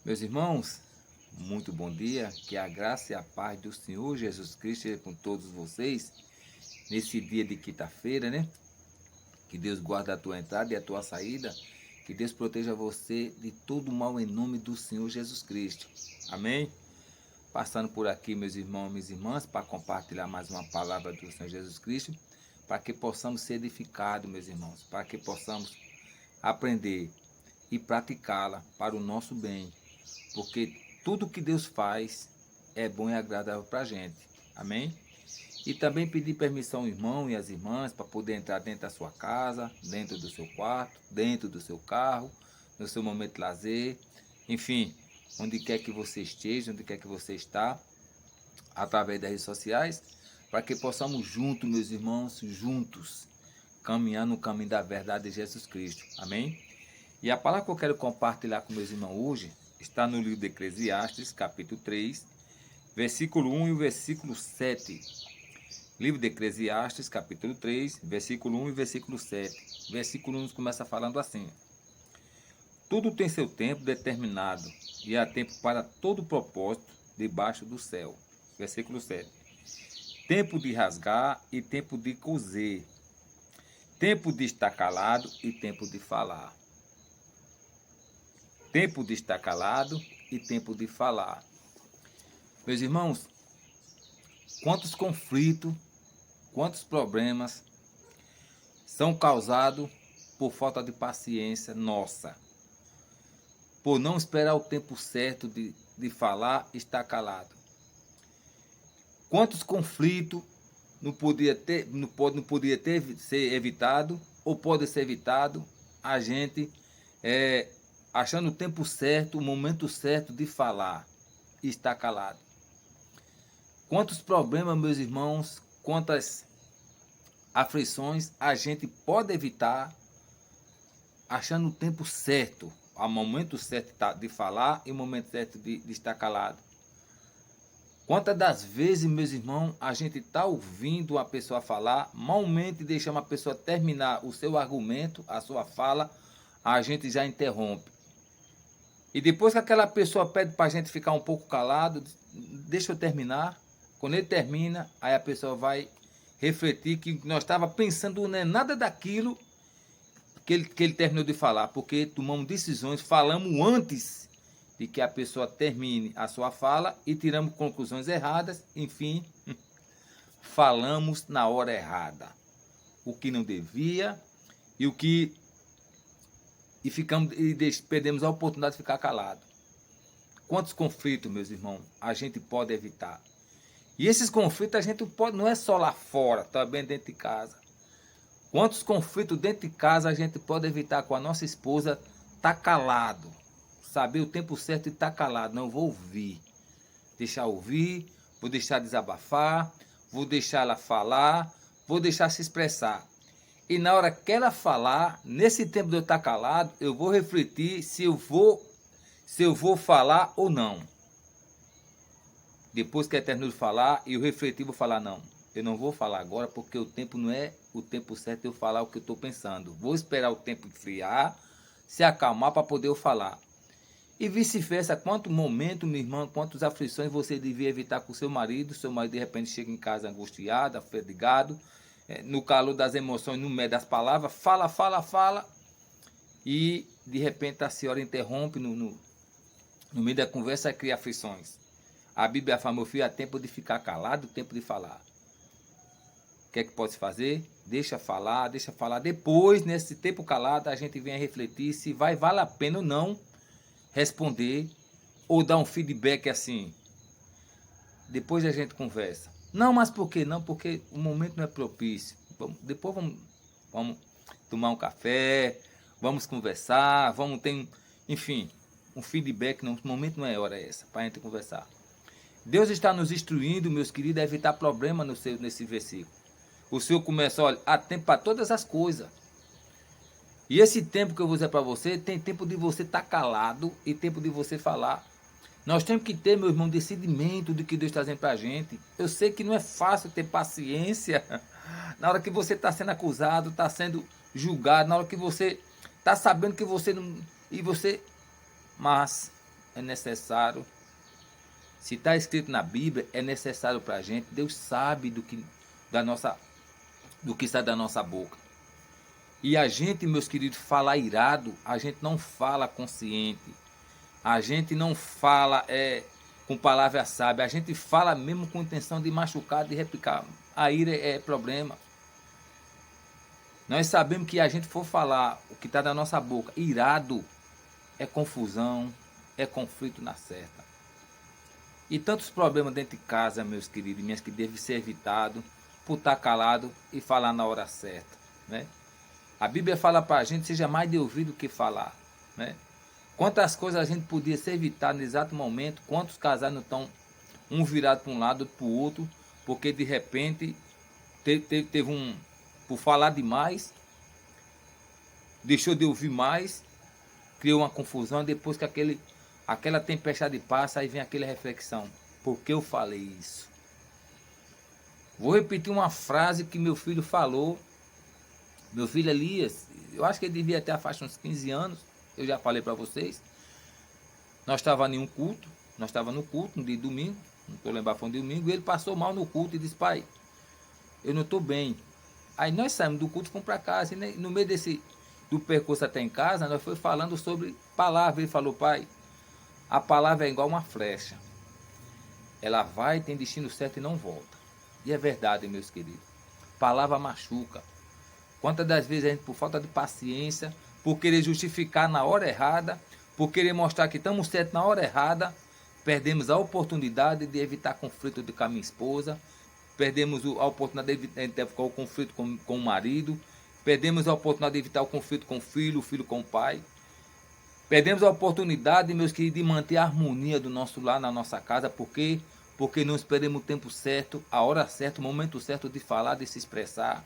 Meus irmãos, muito bom dia, que a graça e a paz do Senhor Jesus Cristo seja com todos vocês, nesse dia de quinta-feira, né? Que Deus guarde a tua entrada e a tua saída, que Deus proteja você de todo mal em nome do Senhor Jesus Cristo. Amém? Passando por aqui, meus irmãos e minhas irmãs, para compartilhar mais uma palavra do Senhor Jesus Cristo, para que possamos ser edificados, meus irmãos, para que possamos aprender e praticá-la para o nosso bem, porque tudo que Deus faz é bom e agradável para a gente. Amém? E também pedir permissão ao irmão e às irmãs para poder entrar dentro da sua casa, dentro do seu quarto, dentro do seu carro, no seu momento de lazer, enfim, onde quer que você esteja, onde quer que você está, através das redes sociais, para que possamos juntos, meus irmãos, juntos, caminhar no caminho da verdade de Jesus Cristo. Amém? E a palavra que eu quero compartilhar com meus irmãos hoje está no livro de Eclesiastes, capítulo 3, versículo 1 e o versículo 7. Livro de Eclesiastes, capítulo 3, versículo 1 e versículo 7. Versículo 1 começa falando assim: tudo tem seu tempo determinado, e há tempo para todo propósito debaixo do céu. Versículo 7. Tempo de rasgar e tempo de coser, tempo de estar calado e tempo de falar. Tempo de estar calado e tempo de falar. Meus irmãos, quantos conflitos, quantos problemas são causados por falta de paciência nossa, por não esperar o tempo certo de falar e estar calado. Quantos conflitos não podia ser evitado, ou pode ser evitado, a gente achando o tempo certo, o momento certo de falar e estar calado. Quantos problemas, meus irmãos, quantas aflições a gente pode evitar achando o tempo certo, o momento certo de falar e o momento certo de estar calado. Quantas das vezes, meus irmãos, a gente está ouvindo uma pessoa falar, malmente deixamos a pessoa terminar o seu argumento, a sua fala, a gente já interrompe. E depois que aquela pessoa pede para a gente ficar um pouco calado, deixa eu terminar. Quando ele termina, aí a pessoa vai refletir que nós estava pensando não é nada daquilo que ele terminou de falar, porque tomamos decisões, falamos antes de que a pessoa termine a sua fala e tiramos conclusões erradas, enfim, falamos na hora errada. O que não devia e perdemos a oportunidade de ficar calado. Quantos conflitos, meus irmãos, a gente pode evitar? E esses conflitos a gente pode, não é só lá fora, também dentro de casa. Quantos conflitos dentro de casa a gente pode evitar com a nossa esposa? Tá calado, saber o tempo certo de estar calado. Não vou ouvir, deixar ouvir, vou deixar desabafar, vou deixar ela falar, vou deixar se expressar. E na hora que ela falar, nesse tempo de eu estar calado, eu vou refletir se eu vou falar ou não. Depois que ela terminou de falar, eu refleti, vou falar, não, eu não vou falar agora, porque o tempo não é o tempo certo de eu falar o que eu estou pensando. Vou esperar o tempo esfriar, se acalmar para poder eu falar. E vice-versa, quanto momento, minha irmã, quantas aflições você devia evitar com o seu marido de repente chega em casa angustiado, afetigado, no calor das emoções, no meio das palavras, fala, e de repente a senhora interrompe no meio da conversa e cria aflições. A Bíblia fala, meu filho, há tempo de ficar calado, tempo de falar. O que é que pode fazer? Deixa falar. Depois, nesse tempo calado, a gente vem a refletir se vale a pena ou não responder ou dar um feedback assim. Depois a gente conversa. Não, mas por quê? Não, porque o momento não é propício. Depois vamos tomar um café, vamos conversar, vamos ter, enfim, um feedback. Não, o momento não é hora essa, para a gente conversar. Deus está nos instruindo, meus queridos, a evitar problema nesse versículo. O Senhor começa, olha, há tempo para todas as coisas. E esse tempo que eu vou dizer para você, tem tempo de você estar calado e tempo de você falar. Nós temos que ter, meu irmão, discernimento do que Deus está dizendo para a gente. Eu sei que não é fácil ter paciência na hora que você está sendo acusado, está sendo julgado, na hora que você está sabendo que você não... Mas é necessário. Se está escrito na Bíblia, é necessário para a gente. Deus sabe do que sai da nossa boca. E a gente, meus queridos, fala irado, a gente não fala consciente. A gente não fala com palavra sábia. A gente fala mesmo com intenção de machucar, de replicar. A ira é problema. Nós sabemos que a gente for falar o que está na nossa boca, irado, é confusão, é conflito na certa. E tantos problemas dentro de casa, meus queridos, minhas, que devem ser evitados por estar calado e falar na hora certa, né? A Bíblia fala para a gente, seja mais de ouvir do que falar, né? Quantas coisas a gente podia se evitar no exato momento, quantos casais não estão um virado para um lado, outro para o outro, porque de repente teve por falar demais, deixou de ouvir mais, criou uma confusão, depois que aquela tempestade passa, aí vem aquela reflexão, por que eu falei isso? Vou repetir uma frase que meu filho falou. Meu filho Elias, eu acho que ele devia ter a faixa uns 15 anos, eu já falei para vocês. Nós estávamos em um culto, no culto, no dia de domingo, não estou lembrando, foi um domingo, e ele passou mal no culto e disse, pai, eu não estou bem. Aí nós saímos do culto e fomos para casa, e no meio do percurso até em casa, nós fomos falando sobre palavra. Ele falou, pai, a palavra é igual uma flecha, ela vai, tem destino certo e não volta. E é verdade, meus queridos, palavra machuca. Quantas das vezes a gente, por falta de paciência, por querer justificar na hora errada, por querer mostrar que estamos certos na hora errada, perdemos a oportunidade de evitar conflito com a minha esposa, perdemos a oportunidade de evitar o conflito com o marido, perdemos a oportunidade de evitar o conflito com o filho com o pai, perdemos a oportunidade, meus queridos, de manter a harmonia do nosso lar, na nossa casa, porque não esperamos o tempo certo, a hora certa, o momento certo de falar, de se expressar.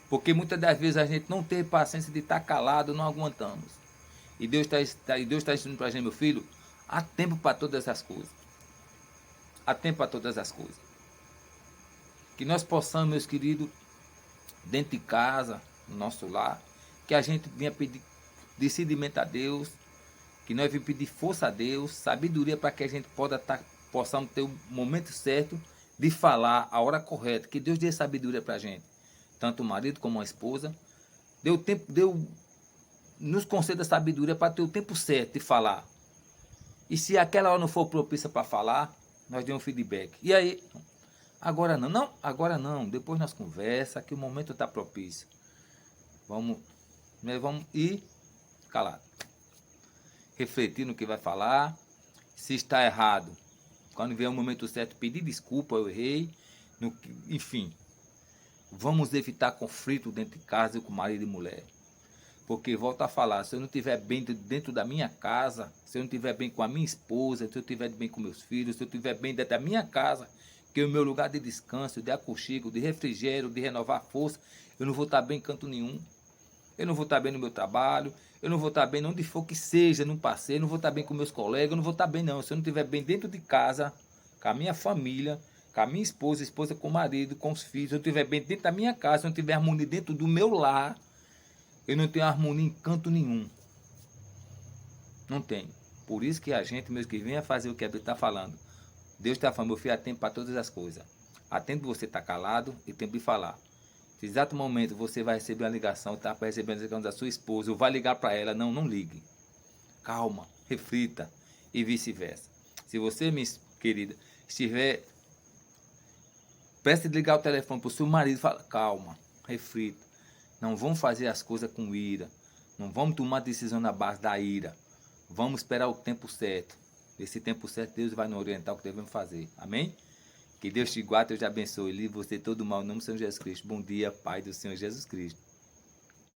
Porque muitas das vezes a gente não tem paciência de estar calado, não aguentamos. E Deus está ensinando para a gente, meu filho, há tempo para todas as coisas. Há tempo para todas as coisas. Que nós possamos, meus queridos, dentro de casa, no nosso lar, que a gente venha pedir discernimento a Deus, que nós venhamos pedir força a Deus, sabedoria para que a gente possamos ter o momento certo de falar a hora correta. Que Deus dê sabedoria para a gente. Tanto o marido como a esposa, nos conceda sabedoria para ter o tempo certo de falar. E se aquela hora não for propícia para falar, nós demos um feedback. E aí? Agora não, depois nós conversa, que o momento está propício. Vamos ir calado. Refletir no que vai falar. Se está errado, quando vier o momento certo, pedir desculpa, eu errei. Enfim. Vamos evitar conflito dentro de casa com marido e mulher. Porque, volto a falar, se eu não estiver bem dentro da minha casa, se eu não estiver bem com a minha esposa, se eu estiver bem com meus filhos, se eu estiver bem dentro da minha casa, que é o meu lugar de descanso, de aconchego, de refrigério, de renovar a força, eu não vou estar bem em canto nenhum. Eu não vou estar bem no meu trabalho, eu não vou estar bem onde for que seja, num passeio, eu não vou estar bem com meus colegas, eu não vou estar bem não. Se eu não estiver bem dentro de casa, com a minha família, com a minha esposa com o marido, com os filhos, se eu estiver bem dentro da minha casa, se eu não tiver harmonia dentro do meu lar, eu não tenho harmonia em canto nenhum. Não tem. Por isso que a gente, mesmo que venha fazer o que a Bíblia está falando, Deus está falando, meu filho, há tempo para todas as coisas. Há tempo de você estar calado e tempo de falar. Se exato momento você vai receber uma ligação, está recebendo a ligação da sua esposa, ou vai ligar para ela, não ligue. Calma, reflita e vice-versa. Se você, minha querida, estiver prestes a ligar o telefone para o seu marido, fala, calma, reflita. Não vamos fazer as coisas com ira. Não vamos tomar decisão na base da ira. Vamos esperar o tempo certo. Esse tempo certo, Deus vai nos orientar o que devemos fazer. Amém? Que Deus te guarde, Deus te abençoe. Livre você de todo mal. Em nome do Senhor Jesus Cristo. Bom dia, Pai do Senhor Jesus Cristo.